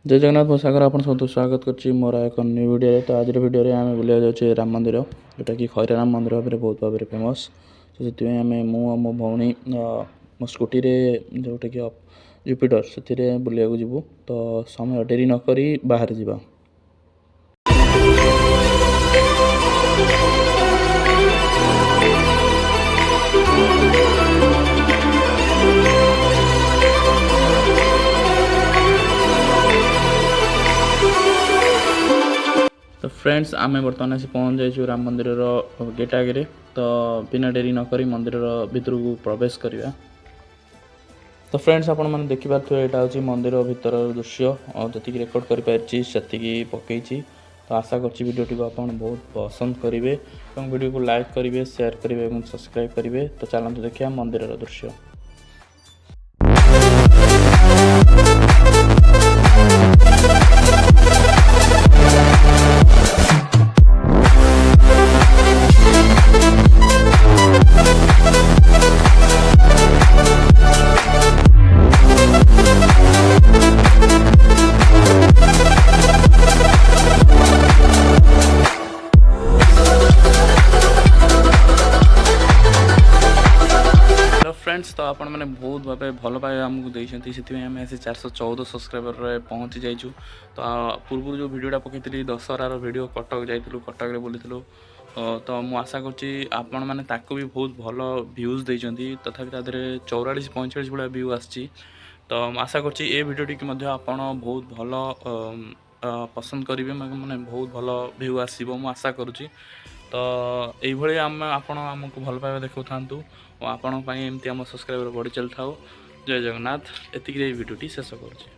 जय जगन्नाथ मो सागर आप सब स्वागत कर मोर एक न्यू वीडियो। तो आज वीडियो आम बुला जाऊँ राम मंदिर जोटा कि खैरा राम मंदिर भाव में बहुत भाव में फेमस। तो से आम मो भौणी मो स्कूटी जोटा कि जुपिटर से बुलिया जीवु। तो समय डेरी नक बाहर जा। तो फ्रेंड्स आम बर्तमान आसी पहुँच जाइए राम मंदिर गेट आगे। तो बिना डेरी नक मंदिर भितर को प्रवेश करवा। तो फ्रेंड्स आपण मैंने देखिपे यहाँ हूँ मंदिर भितर दृश्य जी रेकर्ड करी पकई। तो आशा करवीडियो को आप बहुत पसंद करेंगे और वीडियो को लाइक करेंगे, शेयर करेंगे और सब्सक्राइब करेंगे। तो चलते देखिए मंदिर दृश्य। फ्रेंड्स तो आपण मैंने बहुत भाव भल पाए आमको देती से आम 414 सब्सक्राइबर पहुँची जाइए। तो पूर्व जो वीडियोटा पकई दशहरार वीडियो कटक जाइलु, कटक बुलूँ। तो मुझे आशा करपण मैंने भी बहुत भल भ्यूज देती। तथापि तादे 44-45 भाया व्यू आसी। तो आशा करीडियोटी आप बहुत भल पसंद करेंगे, मैंने बहुत भल भ्यू आसो मुझे आशा करुँची। तो ये आपण आमको भल पाइबा देखो था और आपण एमती आम सब्सक्राइबर बढ़ी चल था। जय जगन्नाथ। एतिक भिडियोटी शेष करुँचे।